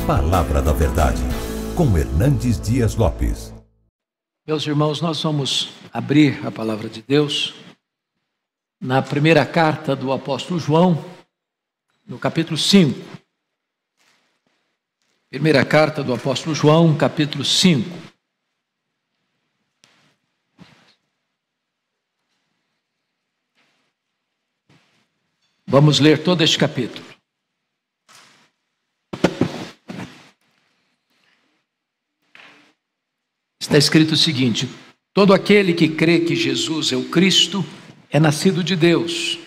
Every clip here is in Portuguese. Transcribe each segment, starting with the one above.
Palavra da Verdade, com Hernandes Dias Lopes. Meus irmãos, nós vamos abrir a Palavra de Deus na primeira carta do apóstolo João, no capítulo 5. Primeira carta do apóstolo João, capítulo 5. Vamos ler todo este capítulo. Está escrito o seguinte: todo aquele que crê que Jesus é o Cristo é nascido de Deus.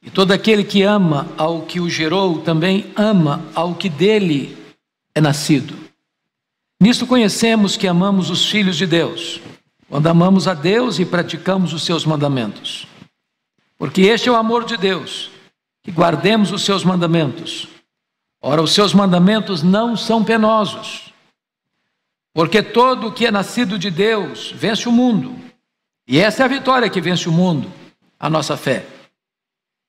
E todo aquele que ama ao que o gerou também ama ao que dele é nascido. Nisto conhecemos que amamos os filhos de Deus, quando amamos a Deus e praticamos os seus mandamentos. Porque este é o amor de Deus, que guardemos os seus mandamentos. Ora, os seus mandamentos não são penosos, porque todo o que é nascido de Deus vence o mundo. E essa é a vitória que vence o mundo, a nossa fé.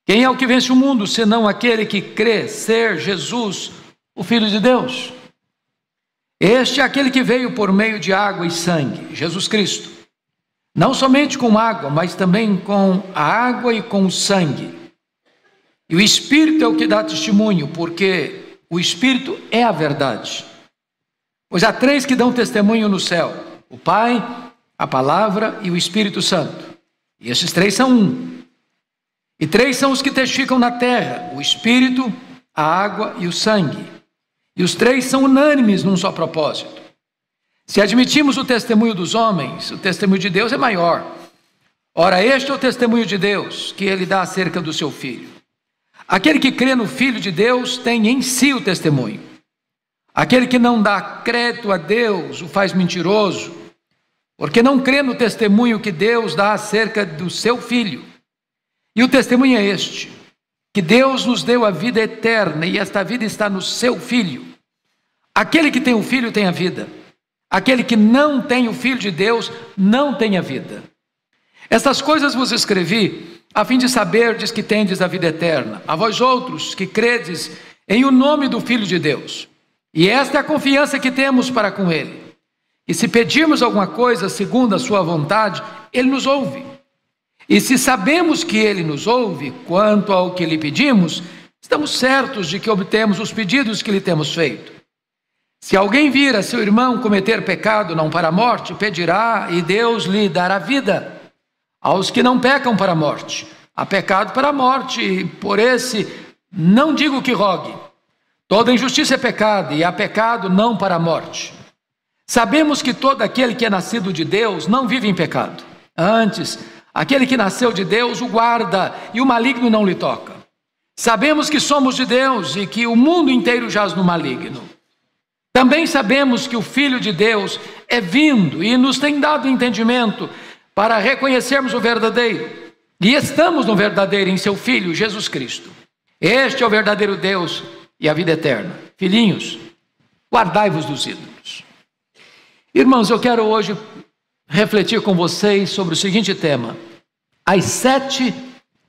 Quem é o que vence o mundo, senão aquele que crê ser Jesus, o Filho de Deus? Este é aquele que veio por meio de água e sangue, Jesus Cristo. Não somente com água, mas também com a água e com o sangue. E o Espírito é o que dá testemunho, porque o Espírito é a verdade. Pois há três que dão testemunho no céu: o Pai, a Palavra e o Espírito Santo. E esses três são um. E três são os que testificam na terra: o Espírito, a água e o sangue. E os três são unânimes num só propósito. Se admitimos o testemunho dos homens, o testemunho de Deus é maior. Ora, este é o testemunho de Deus, que ele dá acerca do seu Filho. Aquele que crê no Filho de Deus tem em si o testemunho. Aquele que não dá crédito a Deus o faz mentiroso, porque não crê no testemunho que Deus dá acerca do seu Filho. E o testemunho é este: que Deus nos deu a vida eterna, e esta vida está no seu Filho. Aquele que tem o Filho tem a vida. Aquele que não tem o Filho de Deus não tem a vida. Estas coisas vos escrevi, a fim de saberdes que tendes a vida eterna, a vós outros que credes em o nome do Filho de Deus. E esta é a confiança que temos para com Ele. E se pedirmos alguma coisa segundo a sua vontade, Ele nos ouve. E se sabemos que Ele nos ouve, quanto ao que lhe pedimos, estamos certos de que obtemos os pedidos que lhe temos feito. Se alguém vir a seu irmão cometer pecado não para a morte, pedirá e Deus lhe dará vida. Aos que não pecam para a morte, há pecado para a morte, e por esse não digo que rogue. Toda injustiça é pecado, e há pecado não para a morte. Sabemos que todo aquele que é nascido de Deus não vive em pecado. Antes, aquele que nasceu de Deus o guarda, e o maligno não lhe toca. Sabemos que somos de Deus e que o mundo inteiro jaz no maligno. Também sabemos que o Filho de Deus é vindo e nos tem dado entendimento para reconhecermos o verdadeiro. E estamos no verdadeiro em seu Filho, Jesus Cristo. Este é o verdadeiro Deus e a vida eterna. Filhinhos, guardai-vos dos ídolos. Irmãos, eu quero hoje refletir com vocês sobre o seguinte tema: as 7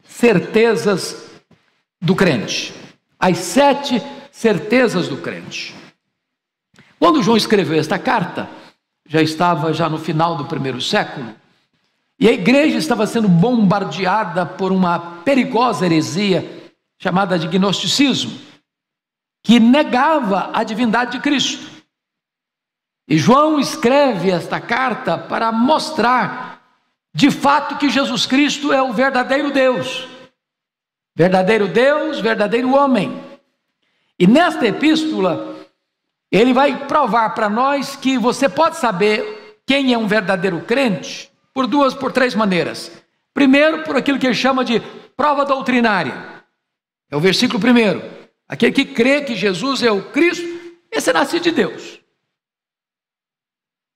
certezas do crente. As 7 certezas do crente. Quando João escreveu esta carta, já estava no final do primeiro século, e a igreja estava sendo bombardeada por uma perigosa heresia chamada de gnosticismo, que negava a divindade de Cristo. E João escreve esta carta para mostrar, de fato, que Jesus Cristo é o verdadeiro Deus, verdadeiro homem. E nesta epístola, ele vai provar para nós que você pode saber quem é um verdadeiro crente por 3 maneiras. Primeiro, por aquilo que ele chama de prova doutrinária. É o versículo 1. Aquele que crê que Jesus é o Cristo, esse é nascido de Deus.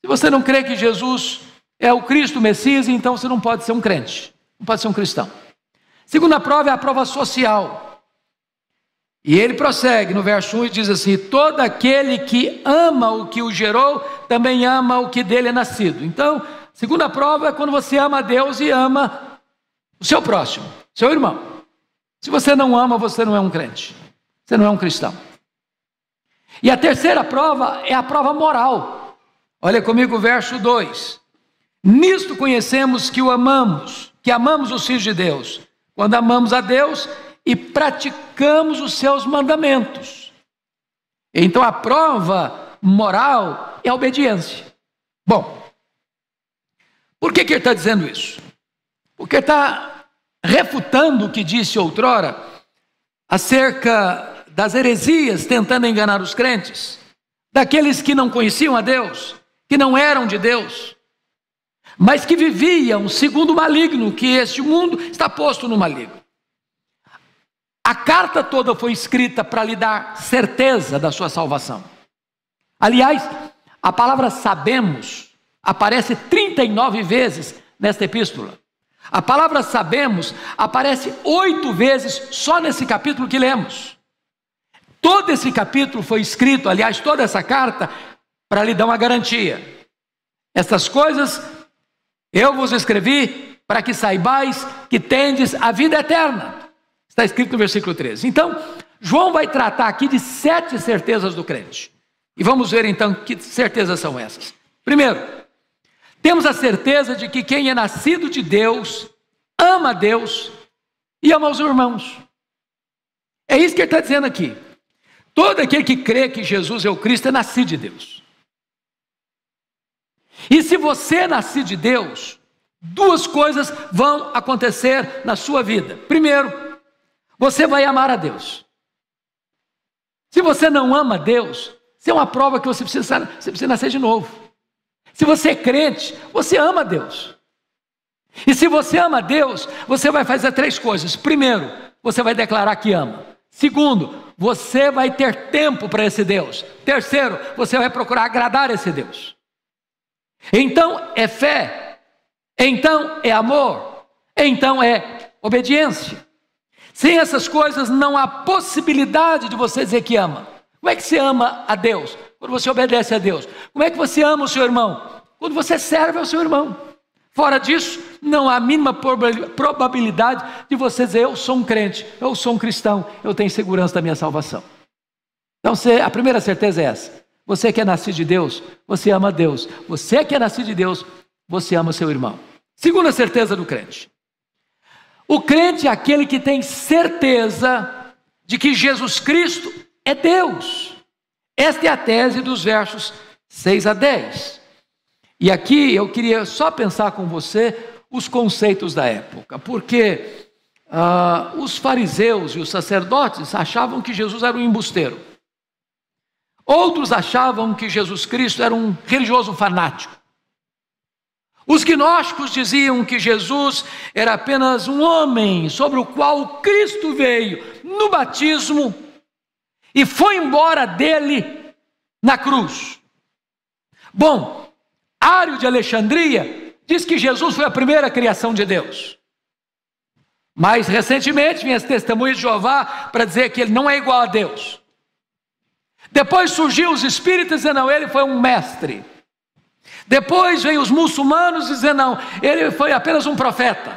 Se você não crê que Jesus é o Cristo, o Messias, então você não pode ser um crente, não pode ser um cristão. Segunda prova é a prova social. E ele prossegue no verso 1 e diz assim: todo aquele que ama o que o gerou, também ama o que dele é nascido. Então, segunda prova é quando você ama a Deus e ama o seu próximo, seu irmão. Se você não ama, você não é um crente, você não é um cristão. E a terceira prova é a prova moral. Olha comigo o verso 2. Nisto conhecemos que amamos os filhos de Deus, quando amamos a Deus e praticamos os seus mandamentos. Então a prova moral é a obediência. Bom, por que ele está dizendo isso? Porque ele está refutando o que disse outrora acerca das heresias tentando enganar os crentes, daqueles que não conheciam a Deus, que não eram de Deus, mas que viviam segundo o maligno, que este mundo está posto no maligno. A carta toda foi escrita para lhe dar certeza da sua salvação. Aliás, a palavra sabemos aparece 39 vezes nesta epístola. A palavra sabemos aparece 8 vezes só nesse capítulo que lemos. Todo esse capítulo foi escrito, aliás, toda essa carta, para lhe dar uma garantia. Estas coisas eu vos escrevi para que saibais que tendes a vida eterna. Está escrito no versículo 13. Então, João vai tratar aqui de 7 certezas do crente. E vamos ver então que certezas são essas. Primeiro, temos a certeza de que quem é nascido de Deus, ama a Deus e ama os irmãos. É isso que ele está dizendo aqui. Todo aquele que crê que Jesus é o Cristo é nascido de Deus. E se você é nascido de Deus, 2 coisas vão acontecer na sua vida. Primeiro, você vai amar a Deus. Se você não ama a Deus, isso é uma prova que você precisa nascer de novo. Se você é crente, você ama a Deus. E se você ama a Deus, você vai fazer 3 coisas. Primeiro, você vai declarar que ama. Segundo, você vai ter tempo para esse Deus. Terceiro, você vai procurar agradar esse Deus. Então é fé, então é amor, então é obediência. Sem essas coisas não há possibilidade de você dizer que ama. Como é que você ama a Deus? Quando você obedece a Deus. Como é que você ama o seu irmão? Quando você serve ao seu irmão. Fora disso, não há a mínima probabilidade de você dizer: eu sou um crente, eu sou um cristão, eu tenho segurança da minha salvação. Então a primeira certeza é essa. Você que é nascido de Deus, você ama a Deus. Você que é nascido de Deus, você ama o seu irmão. Segunda certeza do crente. O crente é aquele que tem certeza de que Jesus Cristo é Deus. Esta é a tese dos versos 6 a 10. E aqui eu queria só pensar com você os conceitos da época, porque os fariseus e os sacerdotes achavam que Jesus era um embusteiro. Outros achavam que Jesus Cristo era um religioso fanático. Os gnósticos diziam que Jesus era apenas um homem sobre o qual Cristo veio no batismo e foi embora dele na cruz. Bom, Ário de Alexandria diz que Jesus foi a primeira criação de Deus. Mais recentemente vêm as testemunhas de Jeová para dizer que ele não é igual a Deus. Depois surgiu os espíritas dizendo: não, ele foi um mestre. Depois veio os muçulmanos dizendo: não, ele foi apenas um profeta.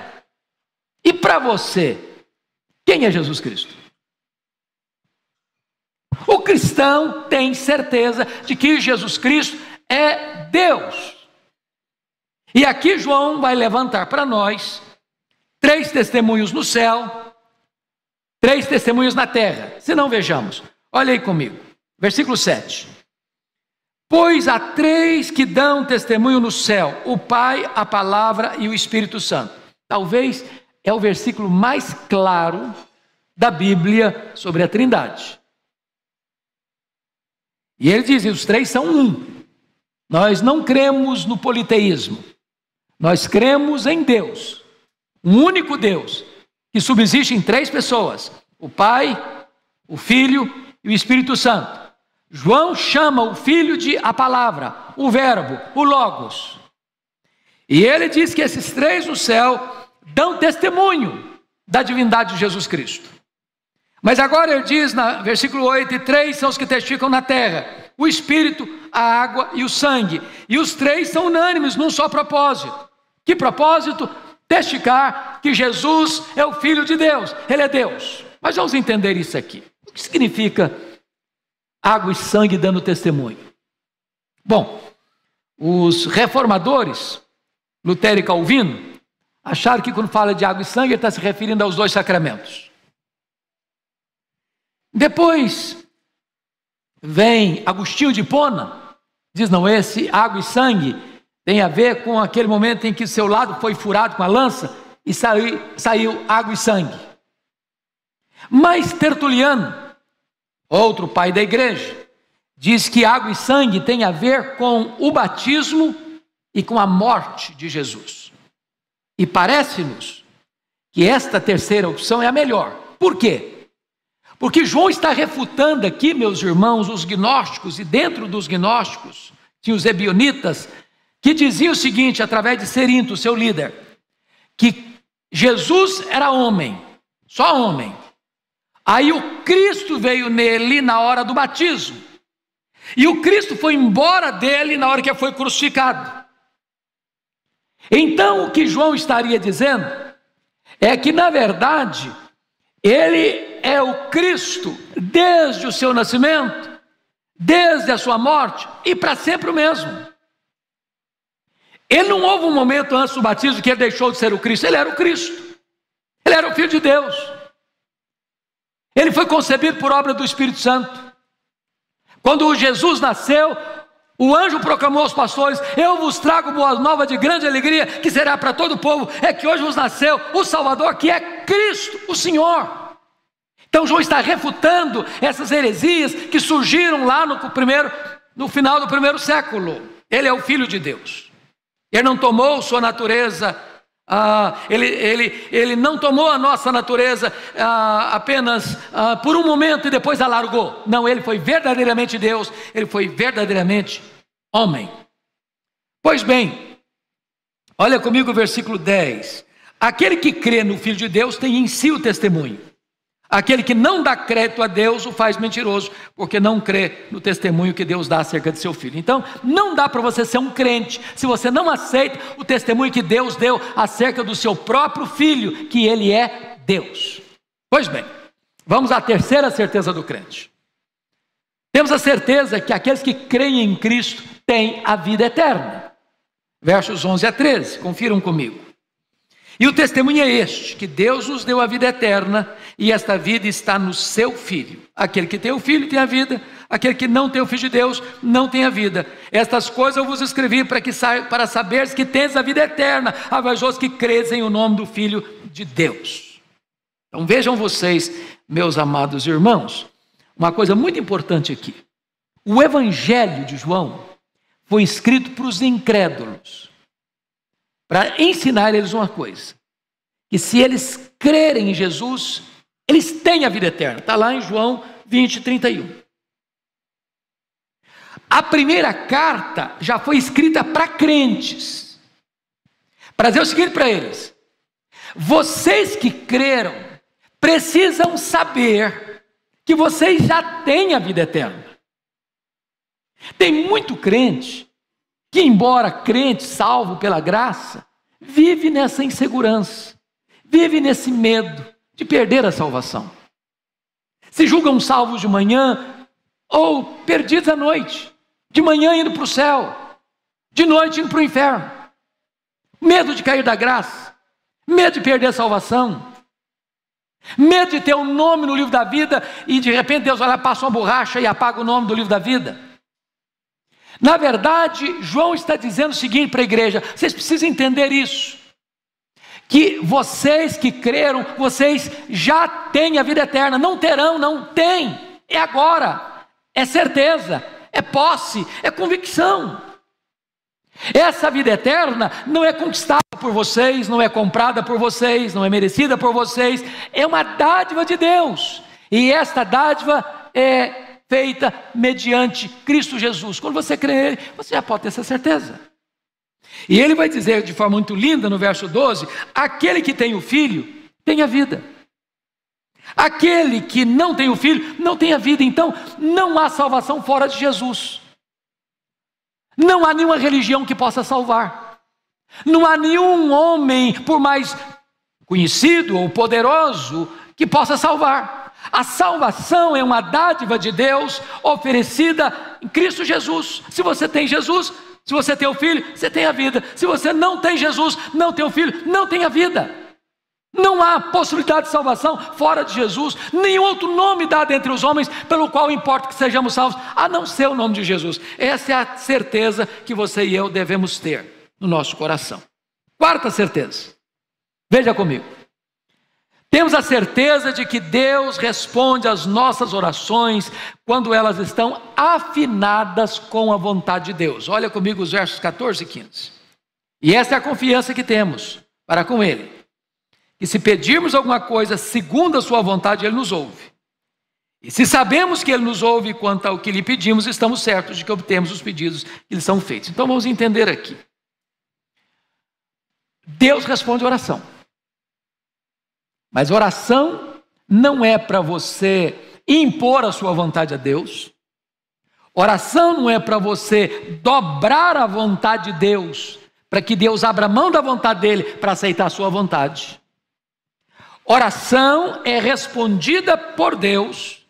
E para você, quem é Jesus Cristo? O cristão tem certeza de que Jesus Cristo é Deus. E aqui João vai levantar para nós 3 testemunhos no céu, 3 testemunhos na terra. Se não, vejamos. Olha aí comigo. Versículo 7. Pois há 3 que dão testemunho no céu: o Pai, a Palavra e o Espírito Santo. Talvez é o versículo mais claro da Bíblia sobre a Trindade. E ele diz: os 3 são um. Nós não cremos no politeísmo. Nós cremos em Deus, um único Deus, que subsiste em 3 pessoas: o Pai, o Filho e o Espírito Santo. João chama o Filho de a Palavra, o Verbo, o Logos. E ele diz que esses 3 no céu dão testemunho da divindade de Jesus Cristo. Mas agora ele diz, no versículo 8, e 3 são os que testificam na terra: o Espírito, a água e o sangue. E os 3 são unânimes num só propósito. Que propósito? Testificar que Jesus é o Filho de Deus, Ele é Deus. Mas vamos entender isso aqui. O que significa água e sangue dando testemunho. Bom, os reformadores, Lutero e Calvino, acharam que quando fala de água e sangue, ele está se referindo aos 2 sacramentos. Depois vem Agostinho de Hipona, diz, não, esse água e sangue tem a ver com aquele momento em que seu lado foi furado com a lança e saiu água e sangue. Mas Tertuliano, outro pai da igreja, diz que água e sangue tem a ver com o batismo e com a morte de Jesus. E parece-nos que esta terceira opção é a melhor. Por quê? Porque João está refutando aqui, meus irmãos, os gnósticos, e dentro dos gnósticos tinha os ebionitas, que diziam o seguinte, através de Cerinto, seu líder, que Jesus era homem, só homem. Aí o Cristo veio nele na hora do batismo. E o Cristo foi embora dele na hora que foi crucificado. Então o que João estaria dizendo é que, na verdade, ele é o Cristo desde o seu nascimento, desde a sua morte e para sempre o mesmo. Ele não houve um momento antes do batismo que ele deixou de ser o Cristo. Ele era o Cristo, ele era o Filho de Deus. Ele foi concebido por obra do Espírito Santo. Quando Jesus nasceu, o anjo proclamou aos pastores: eu vos trago boa nova de grande alegria, que será para todo o povo, é que hoje vos nasceu o Salvador, que é Cristo, o Senhor. Então João está refutando essas heresias que surgiram lá no final do primeiro século. Ele é o Filho de Deus. Ele não tomou sua natureza, ele não tomou a nossa natureza apenas por um momento e depois a largou. Não, ele foi verdadeiramente Deus, ele foi verdadeiramente homem. Pois bem, olha comigo o versículo 10. Aquele que crê no Filho de Deus tem em si o testemunho. Aquele que não dá crédito a Deus o faz mentiroso, porque não crê no testemunho que Deus dá acerca de seu Filho. Então, não dá para você ser um crente se você não aceita o testemunho que Deus deu acerca do seu próprio Filho, que Ele é Deus. Pois bem, vamos à terceira certeza do crente. Temos a certeza que aqueles que creem em Cristo têm a vida eterna. Versos 11 a 13, confiram comigo. E o testemunho é este, que Deus nos deu a vida eterna, e esta vida está no seu Filho. Aquele que tem o Filho tem a vida, aquele que não tem o Filho de Deus não tem a vida. Estas coisas eu vos escrevi para saberes que tens a vida eterna, a vós que credes em o nome do Filho de Deus. Então vejam vocês, meus amados irmãos, uma coisa muito importante aqui. O Evangelho de João foi escrito para os incrédulos, para ensinar eles uma coisa, que se eles crerem em Jesus, eles têm a vida eterna. Está lá em João 20, 31. A primeira carta já foi escrita para crentes, para dizer o seguinte para eles: vocês que creram, precisam saber que vocês já têm a vida eterna. Tem muito crente que, embora crente, salvo pela graça, vive nessa insegurança, vive nesse medo de perder a salvação. Se julgam salvos de manhã ou perdidos à noite, de manhã indo para o céu, de noite indo para o inferno. Medo de cair da graça, medo de perder a salvação, medo de ter um nome no livro da vida e de repente Deus vai lá, passa uma borracha e apaga o nome do livro da vida. Na verdade, João está dizendo o seguinte para a igreja: vocês precisam entender isso, que vocês que creram, vocês já têm a vida eterna. Não terão, não, tem, é agora, é certeza, é posse, é convicção. Essa vida eterna não é conquistada por vocês, não é comprada por vocês, não é merecida por vocês, é uma dádiva de Deus, e esta dádiva é feita mediante Cristo Jesus. Quando você crê nele, você já pode ter essa certeza. E ele vai dizer de forma muito linda no verso 12: aquele que tem o Filho tem a vida. Aquele que não tem o Filho não tem a vida. Então não há salvação fora de Jesus. Não há nenhuma religião que possa salvar. Não há nenhum homem, por mais conhecido ou poderoso, que possa salvar. A salvação é uma dádiva de Deus oferecida em Cristo Jesus. Se você tem Jesus, se você tem o Filho, você tem a vida. Se você não tem Jesus, não tem o Filho, não tem a vida. Não há possibilidade de salvação fora de Jesus. Nenhum outro nome dado entre os homens pelo qual importa que sejamos salvos, a não ser o nome de Jesus. Essa é a certeza que você e eu devemos ter no nosso coração. Quarta certeza, veja comigo. Temos a certeza de que Deus responde às nossas orações quando elas estão afinadas com a vontade de Deus. Olha comigo os versos 14 e 15. E essa é a confiança que temos para com Ele. E se pedirmos alguma coisa segundo a sua vontade, Ele nos ouve. E se sabemos que Ele nos ouve quanto ao que lhe pedimos, estamos certos de que obtemos os pedidos que lhe são feitos. Então vamos entender aqui. Deus responde oração. Mas oração não é para você impor a sua vontade a Deus. Oração não é para você dobrar a vontade de Deus, para que Deus abra mão da vontade dele para aceitar a sua vontade. Oração é respondida por Deus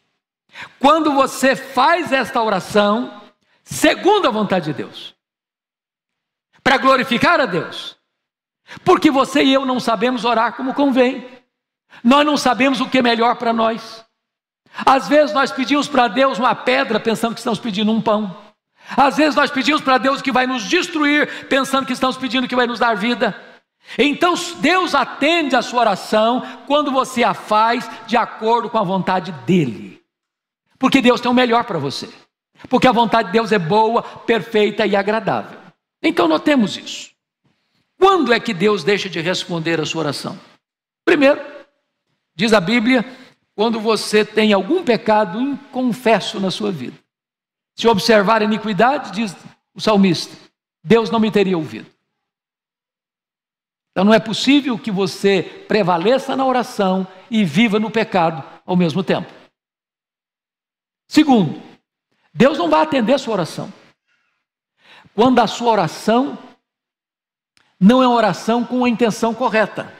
quando você faz esta oração segundo a vontade de Deus, para glorificar a Deus, porque você e eu não sabemos orar como convém, nós não sabemos o que é melhor para nós. Às vezes nós pedimos para Deus uma pedra pensando que estamos pedindo um pão, às vezes nós pedimos para Deus que vai nos destruir pensando que estamos pedindo que vai nos dar vida. Então Deus atende a sua oração quando você a faz de acordo com a vontade dEle, porque Deus tem o melhor para você, porque a vontade de Deus é boa, perfeita e agradável. Então notemos isso. Quando é que Deus deixa de responder a sua oração? Primeiro, diz a Bíblia, quando você tem algum pecado inconfesso na sua vida. Se observar a iniquidade, diz o salmista, Deus não me teria ouvido. Então não é possível que você prevaleça na oração e viva no pecado ao mesmo tempo. Segundo, Deus não vai atender a sua oração quando a sua oração não é uma oração com a intenção correta.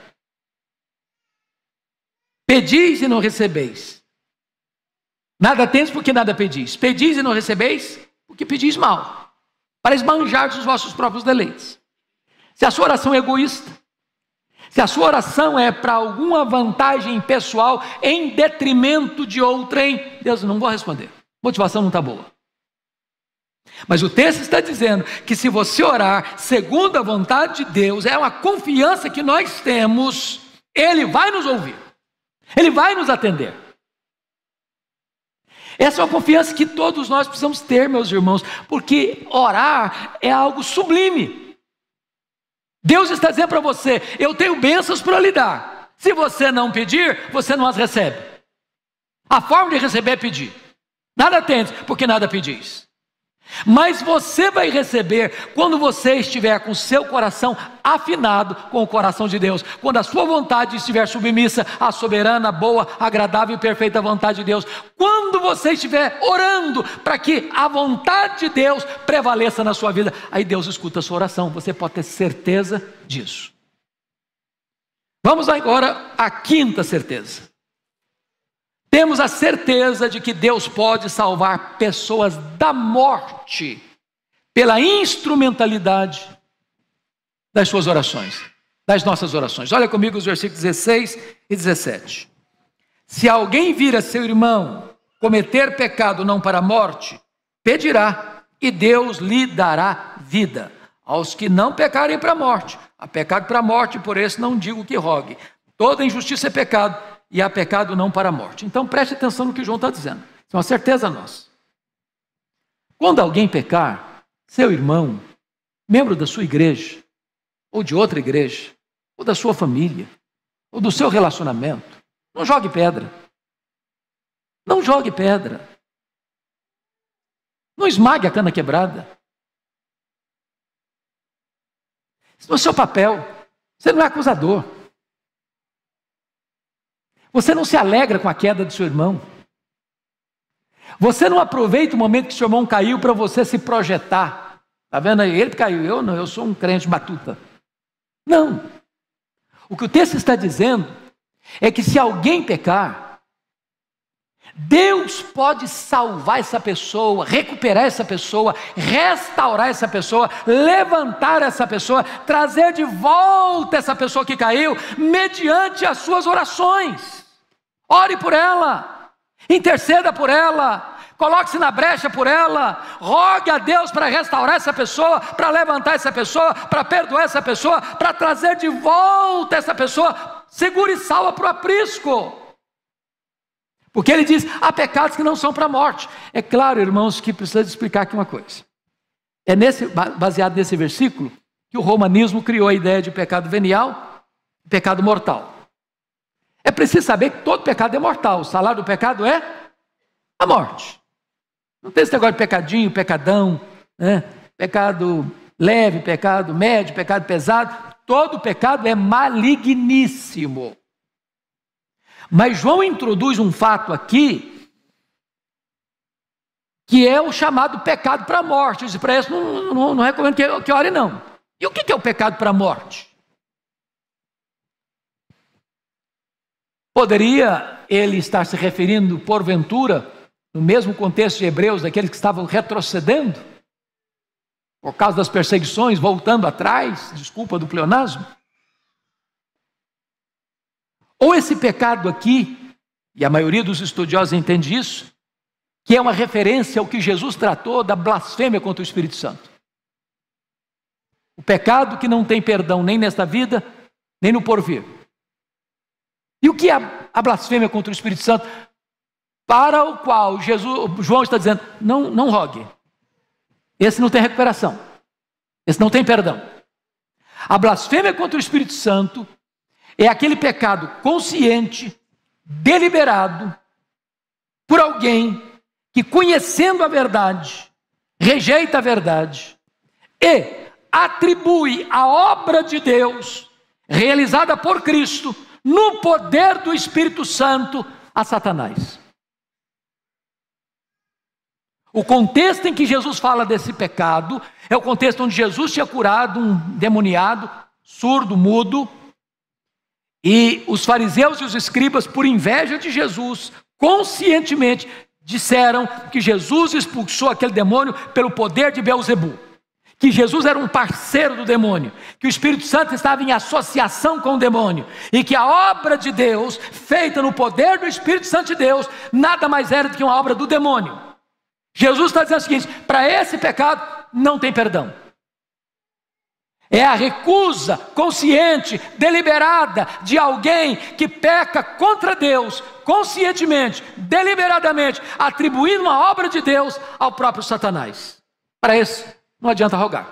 Pedis e não recebeis. Nada tendes porque nada pedis. Pedis e não recebeis porque pedis mal, para esbanjar os vossos próprios deleites. Se a sua oração é egoísta, se a sua oração é para alguma vantagem pessoal em detrimento de outrem, Deus, não vou responder. Motivação não está boa. Mas o texto está dizendo que se você orar segundo a vontade de Deus, é uma confiança que nós temos, Ele vai nos ouvir, Ele vai nos atender. Essa é uma confiança que todos nós precisamos ter, meus irmãos, porque orar é algo sublime. Deus está dizendo para você, eu tenho bênçãos para lhe dar. Se você não pedir, você não as recebe. A forma de receber é pedir. Nada tendes, porque nada pedis. Mas você vai receber quando você estiver com seu coração afinado com o coração de Deus, quando a sua vontade estiver submissa à soberana, boa, agradável e perfeita vontade de Deus, quando você estiver orando para que a vontade de Deus prevaleça na sua vida, aí Deus escuta a sua oração, você pode ter certeza disso. Vamos agora à quinta certeza. Temos a certeza de que Deus pode salvar pessoas da morte pela instrumentalidade das suas orações, das nossas orações. Olha comigo os versículos 16 e 17. Se alguém vir a seu irmão cometer pecado não para a morte, pedirá e Deus lhe dará vida. Aos que não pecarem para a morte, há pecado para a morte, por isso não digo que rogue. Toda injustiça é pecado, e há pecado não para a morte. Então preste atenção no que João está dizendo. Isso é uma certeza nossa. Quando alguém pecar, seu irmão, membro da sua igreja, ou de outra igreja, ou da sua família, ou do seu relacionamento, não jogue pedra. Não jogue pedra. Não esmague a cana quebrada. Isso não é o seu papel. Você não é acusador. Você não se alegra com a queda do seu irmão. Você não aproveita o momento que seu irmão caiu para você se projetar. Está vendo aí? Ele caiu, eu não, eu sou um crente matuta. Não. O que o texto está dizendo é que se alguém pecar, Deus pode salvar essa pessoa, recuperar essa pessoa, restaurar essa pessoa, levantar essa pessoa, trazer de volta essa pessoa que caiu, mediante as suas orações. Ore por ela, interceda por ela, coloque-se na brecha por ela, rogue a Deus para restaurar essa pessoa, para levantar essa pessoa, para perdoar essa pessoa, para trazer de volta essa pessoa, segura e salva para o aprisco. Porque ele diz, há pecados que não são para a morte. É claro, irmãos, que precisa explicar aqui uma coisa. É baseado nesse versículo que o romanismo criou a ideia de pecado venial e pecado mortal. É preciso saber que todo pecado é mortal. O salário do pecado é a morte. Não tem esse negócio de pecadinho, pecadão, né? Pecado leve, pecado médio, pecado pesado. Todo pecado é maligníssimo. Mas João introduz um fato aqui, que é o chamado pecado para a morte. Diz, para isso não recomendo que ore não. E o que é o pecado para a morte? Poderia ele estar se referindo, porventura, no mesmo contexto de Hebreus, daqueles que estavam retrocedendo, por causa das perseguições, voltando atrás, desculpa do pleonasmo? Ou esse pecado aqui, e a maioria dos estudiosos entende isso, que é uma referência ao que Jesus tratou da blasfêmia contra o Espírito Santo. O pecado que não tem perdão nem nesta vida, nem no porvir. E o que é a blasfêmia contra o Espírito Santo? Para o qual João está dizendo, não rogue. Esse não tem recuperação. Esse não tem perdão. A blasfêmia contra o Espírito Santo é aquele pecado consciente, deliberado, por alguém que, conhecendo a verdade, rejeita a verdade e atribui a obra de Deus, realizada por Cristo, no poder do Espírito Santo, a Satanás. O contexto em que Jesus fala desse pecado é o contexto onde Jesus tinha curado um endemoniado, surdo, mudo, e os fariseus e os escribas, por inveja de Jesus, conscientemente disseram que Jesus expulsou aquele demônio pelo poder de Beelzebu, que Jesus era um parceiro do demônio, que o Espírito Santo estava em associação com o demônio, e que a obra de Deus, feita no poder do Espírito Santo de Deus, nada mais era do que uma obra do demônio. Jesus está dizendo o seguinte, para esse pecado não tem perdão. É a recusa consciente, deliberada, de alguém que peca contra Deus, conscientemente, deliberadamente, atribuindo uma obra de Deus ao próprio Satanás. Para esse, não adianta rogar.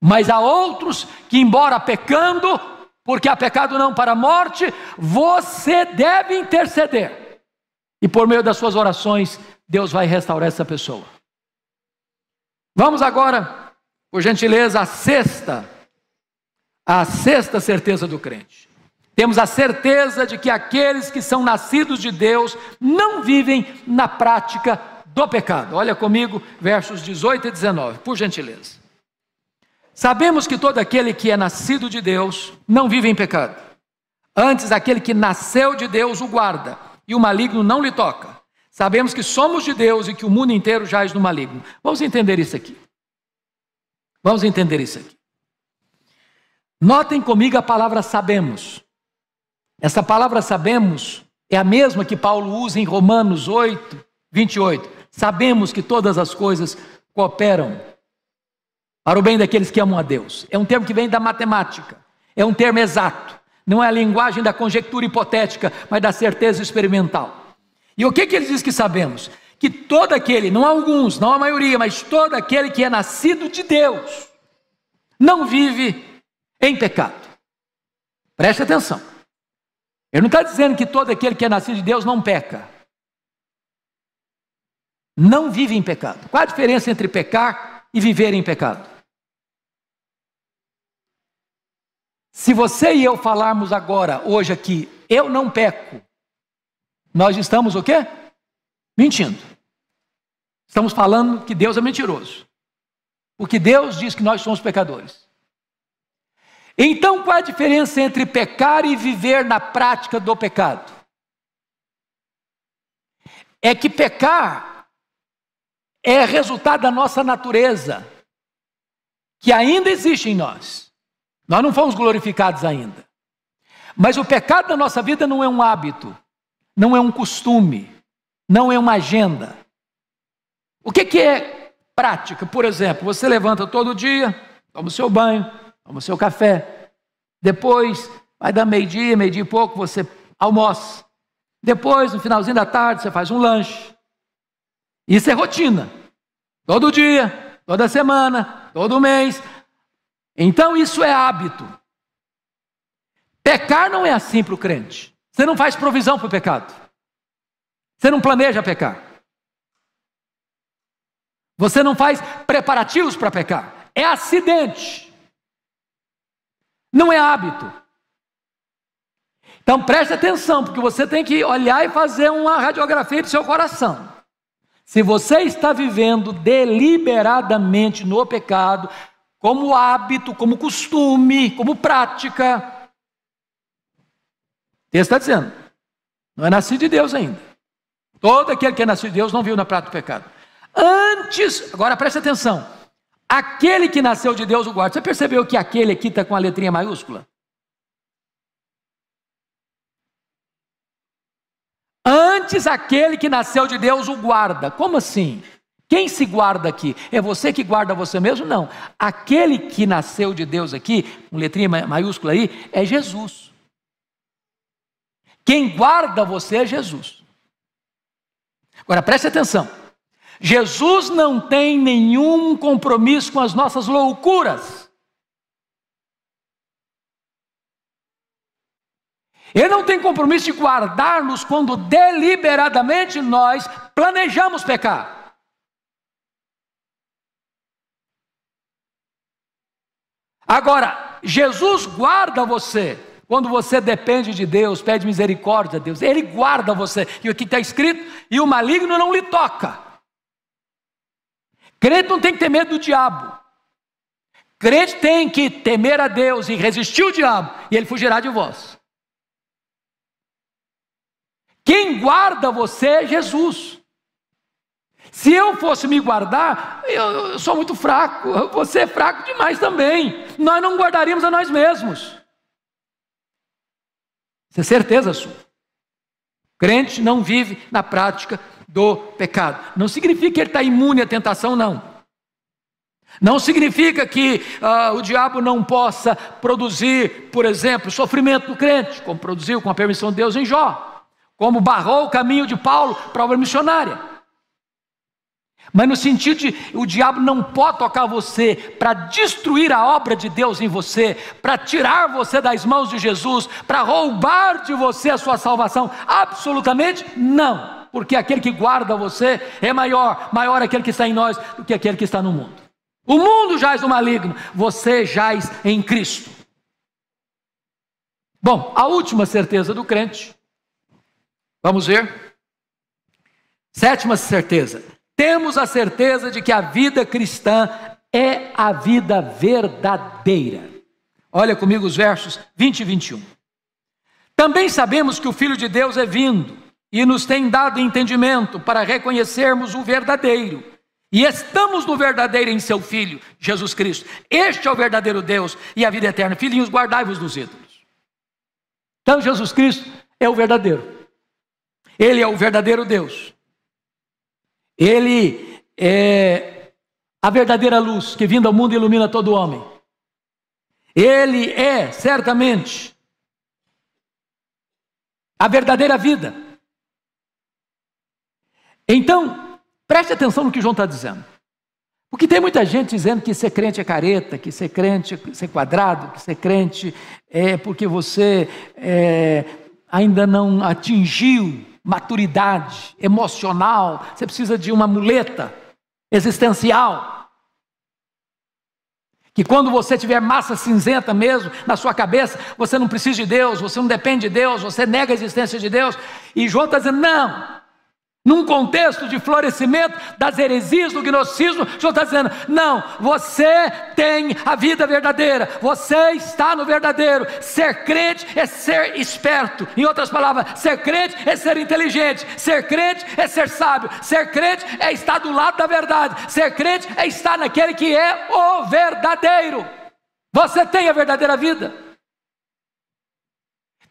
Mas há outros que, embora pecando, porque há pecado não para a morte, você deve interceder. E por meio das suas orações, Deus vai restaurar essa pessoa. Vamos agora, por gentileza, a sexta certeza do crente. Temos a certeza de que aqueles que são nascidos de Deus não vivem na prática do pecado. Olha comigo, versos 18 e 19, por gentileza. Sabemos que todo aquele que é nascido de Deus não vive em pecado. Antes, aquele que nasceu de Deus o guarda, e o maligno não lhe toca. Sabemos que somos de Deus e que o mundo inteiro jaz no maligno. Vamos entender isso aqui. Vamos entender isso aqui. Notem comigo a palavra sabemos. Essa palavra sabemos é a mesma que Paulo usa em Romanos 8, 28. Sabemos que todas as coisas cooperam para o bem daqueles que amam a Deus. É um termo que vem da matemática. É um termo exato. Não é a linguagem da conjectura hipotética, mas da certeza experimental. E o que ele diz que sabemos? Que todo aquele, não alguns, não a maioria, mas todo aquele que é nascido de Deus, não vive em pecado. Preste atenção. Ele não está dizendo que todo aquele que é nascido de Deus não peca. Não vive em pecado. Qual a diferença entre pecar e viver em pecado? Se você e eu falarmos agora, hoje aqui, eu não peco, nós estamos o quê? Mentindo. Estamos falando que Deus é mentiroso. Porque Deus diz que nós somos pecadores. Então, qual a diferença entre pecar e viver na prática do pecado? é que pecar é resultado da nossa natureza, que ainda existe em nós. Nós não fomos glorificados ainda. Mas o pecado da nossa vida não é um hábito, não é um costume, não é uma agenda. O que é prática? Por exemplo, você levanta todo dia, toma o seu banho, toma o seu café, depois vai dar meio-dia e pouco, você almoça. Depois, no finalzinho da tarde, você faz um lanche. Isso é rotina. Todo dia, toda semana, todo mês. Então isso é hábito. Pecar não é assim para o crente. Você não faz provisão para o pecado. Você não planeja pecar. Você não faz preparativos para pecar. É acidente. Não é hábito. Então preste atenção, porque você tem que olhar e fazer uma radiografia do seu coração. Se você está vivendo deliberadamente no pecado, como hábito, como costume, como prática, o texto está dizendo, não é nascido de Deus ainda. Todo aquele que é nascido de Deus não viu na prática do pecado. Antes, agora preste atenção, aquele que nasceu de Deus o guarda. Você percebeu que aquele aqui está com a letrinha maiúscula? Antes aquele que nasceu de Deus o guarda. Como assim? Quem se guarda aqui? É você que guarda você mesmo? Não. Aquele que nasceu de Deus aqui, com letrinha maiúscula aí, é Jesus. Quem guarda você é Jesus. Agora preste atenção. Jesus não tem nenhum compromisso com as nossas loucuras. Ele não tem compromisso de guardar-nos quando deliberadamente nós planejamos pecar. Agora, Jesus guarda você quando você depende de Deus, pede misericórdia a Deus. Ele guarda você. E aqui está escrito, e o maligno não lhe toca. Crente não tem que ter medo do diabo. Crente tem que temer a Deus e resistir ao diabo, e ele fugirá de vós. Quem guarda você é Jesus. Se eu fosse me guardar, eu sou muito fraco, você é fraco demais também. Nós não guardaríamos a nós mesmos. Isso é certeza sua. Crente não vive na prática do pecado. Não significa que ele está imune à tentação, não. Não significa que o diabo não possa produzir, por exemplo, sofrimento no crente, como produziu com a permissão de Deus em Jó. Como barrou o caminho de Paulo para a obra missionária. Mas no sentido de o diabo não pode tocar você para destruir a obra de Deus em você, para tirar você das mãos de Jesus, para roubar de você a sua salvação. Absolutamente não. Porque aquele que guarda você é maior aquele que está em nós do que aquele que está no mundo. O mundo jaz no maligno, você jaz em Cristo. Bom, a última certeza do crente. Vamos ver? Sétima certeza. Temos a certeza de que a vida cristã é a vida verdadeira. Olha comigo os versos 20 e 21. Também sabemos que o Filho de Deus é vindo e nos tem dado entendimento para reconhecermos o verdadeiro. E estamos no verdadeiro em seu Filho, Jesus Cristo. Este é o verdadeiro Deus e a vida eterna. Filhinhos, guardai-vos dos ídolos. Então Jesus Cristo é o verdadeiro. Ele é o verdadeiro Deus. Ele é a verdadeira luz que vindo ao mundo ilumina todo homem. Ele é, certamente, a verdadeira vida. Então, preste atenção no que João está dizendo. Porque tem muita gente dizendo que ser crente é careta, que ser crente é ser quadrado, que ser crente é porque você ainda não atingiu maturidade emocional, você precisa de uma muleta existencial, que quando você tiver massa cinzenta mesmo na sua cabeça, você não precisa de Deus, você não depende de Deus, você nega a existência de Deus. E João está dizendo, não, Num contexto de florescimento das heresias do gnosticismo, o Senhor está dizendo: não, você tem a vida verdadeira, você está no verdadeiro. Ser crente é ser esperto. Em outras palavras, ser crente é ser inteligente, ser crente é ser sábio, ser crente é estar do lado da verdade, ser crente é estar naquele que é o verdadeiro. Você tem a verdadeira vida.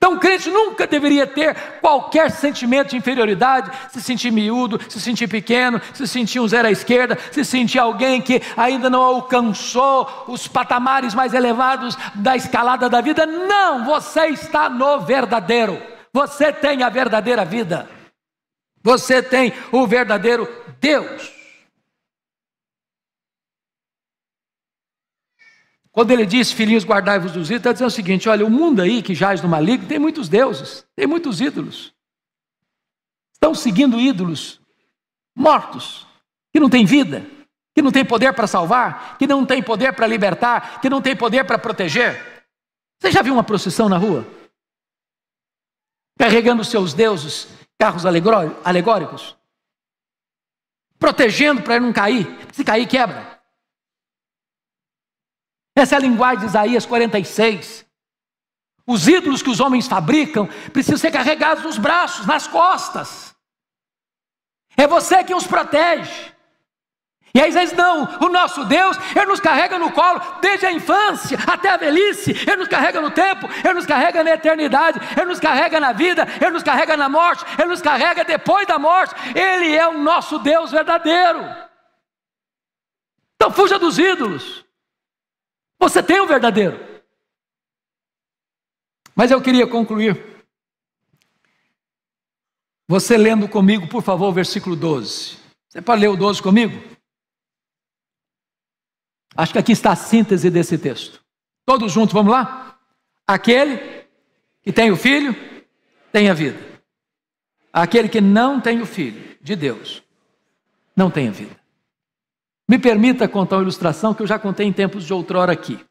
Então o crente nunca deveria ter qualquer sentimento de inferioridade, se sentir miúdo, se sentir pequeno, se sentir um zero à esquerda, se sentir alguém que ainda não alcançou os patamares mais elevados da escalada da vida. Não, você está no verdadeiro, você tem a verdadeira vida, você tem o verdadeiro Deus. Quando ele diz: filhinhos, guardai-vos dos ídolos, está dizendo o seguinte: olha, o mundo aí que jaz no maligno tem muitos deuses, tem muitos ídolos. Estão seguindo ídolos mortos, que não têm vida, que não têm poder para salvar, que não têm poder para libertar, que não têm poder para proteger. Você já viu uma procissão na rua? Carregando os seus deuses, carros alegóricos? Protegendo para ele não cair, se cair quebra. Essa é a linguagem de Isaías 46. Os ídolos que os homens fabricam precisam ser carregados nos braços, nas costas. É você que os protege. E aí Isaías: não, o nosso Deus, Ele nos carrega no colo desde a infância até a velhice. Ele nos carrega no tempo, Ele nos carrega na eternidade, Ele nos carrega na vida, Ele nos carrega na morte, Ele nos carrega depois da morte. Ele é o nosso Deus verdadeiro. Então fuja dos ídolos. Você tem o verdadeiro. Mas eu queria concluir, você lendo comigo, por favor, o versículo 12. Você pode ler o 12 comigo? Acho que aqui está a síntese desse texto. Todos juntos, vamos lá? Aquele que tem o Filho, tem a vida. Aquele que não tem o Filho de Deus, não tem a vida. Me permita contar uma ilustração que eu já contei em tempos de outrora aqui,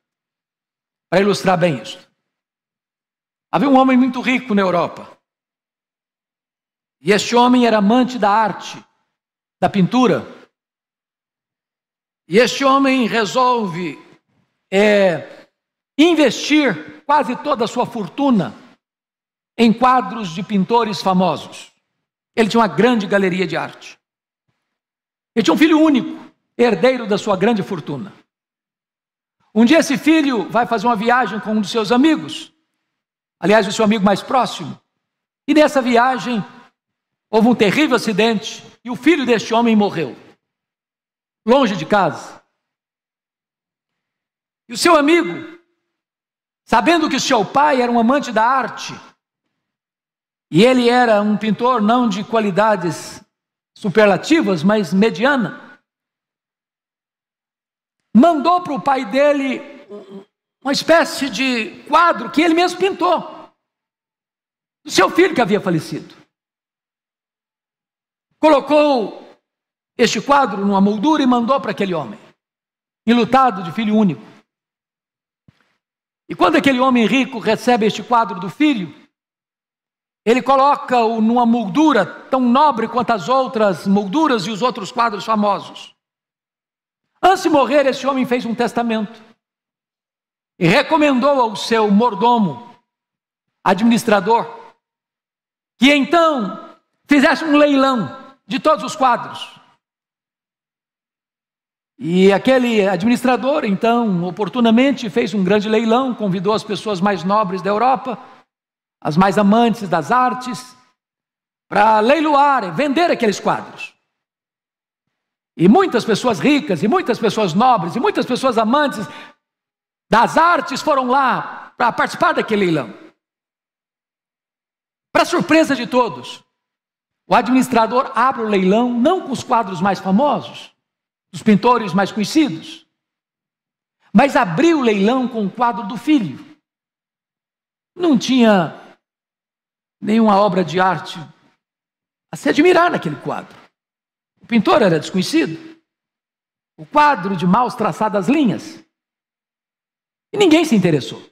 para ilustrar bem isso. Havia um homem muito rico na Europa. E este homem era amante da arte, da pintura. E este homem resolve investir quase toda a sua fortuna em quadros de pintores famosos. Ele tinha uma grande galeria de arte. Ele tinha um filho único, herdeiro da sua grande fortuna. Um dia esse filho vai fazer uma viagem com um dos seus amigos, aliás, o seu amigo mais próximo, e nessa viagem houve um terrível acidente e o filho deste homem morreu, longe de casa. E o seu amigo, sabendo que o seu pai era um amante da arte, e ele era um pintor não de qualidades superlativas, mas mediana, mandou para o pai dele uma espécie de quadro que ele mesmo pintou, do seu filho que havia falecido. Colocou este quadro numa moldura e mandou para aquele homem, enlutado de filho único. E quando aquele homem rico recebe este quadro do filho, ele coloca-o numa moldura tão nobre quanto as outras molduras e os outros quadros famosos. Antes de morrer, esse homem fez um testamento e recomendou ao seu mordomo, administrador, que então fizesse um leilão de todos os quadros. E aquele administrador, então, oportunamente fez um grande leilão, convidou as pessoas mais nobres da Europa, as mais amantes das artes, para leiloar, vender aqueles quadros. E muitas pessoas ricas, e muitas pessoas nobres, e muitas pessoas amantes das artes foram lá para participar daquele leilão. Para surpresa de todos, o administrador abre o leilão não com os quadros mais famosos, dos pintores mais conhecidos, mas abriu o leilão com o quadro do filho. Não tinha nenhuma obra de arte a se admirar naquele quadro. O pintor era desconhecido, o quadro de mal traçadas linhas, e ninguém se interessou.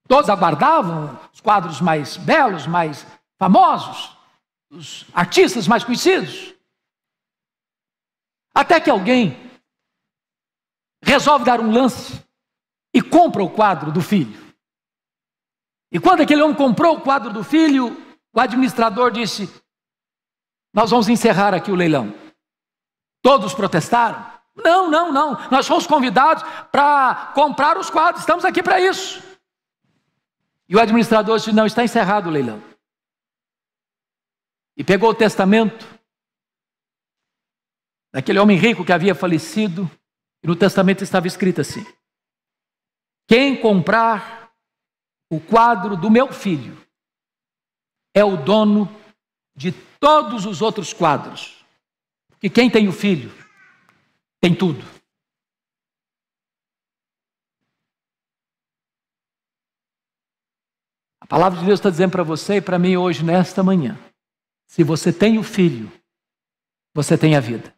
Todos aguardavam os quadros mais belos, mais famosos, dos artistas mais conhecidos. Até que alguém resolve dar um lance e compra o quadro do filho. E quando aquele homem comprou o quadro do filho, o administrador disse: nós vamos encerrar aqui o leilão. Todos protestaram. Não, nós fomos convidados para comprar os quadros, estamos aqui para isso. E o administrador disse: não, está encerrado o leilão. E pegou o testamento daquele homem rico que havia falecido, e no testamento estava escrito assim: quem comprar o quadro do meu filho é o dono de todos os outros quadros. Porque quem tem o filho tem tudo. A palavra de Deus está dizendo para você e para mim hoje, nesta manhã: se você tem o filho, você tem a vida.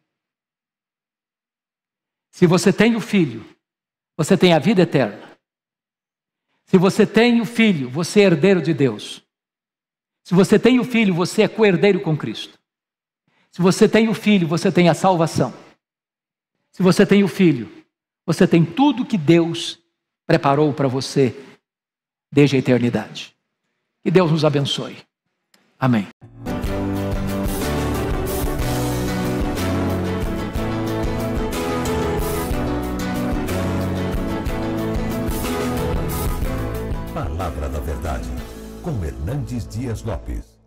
Se você tem o filho, você tem a vida eterna. Se você tem o filho, você é herdeiro de Deus. Se você tem o filho, você é co-herdeiro com Cristo. Se você tem o filho, você tem a salvação. Se você tem o filho, você tem tudo que Deus preparou para você desde a eternidade. Que Deus nos abençoe. Amém. Palavra da Verdade, com Hernandes Dias Lopes.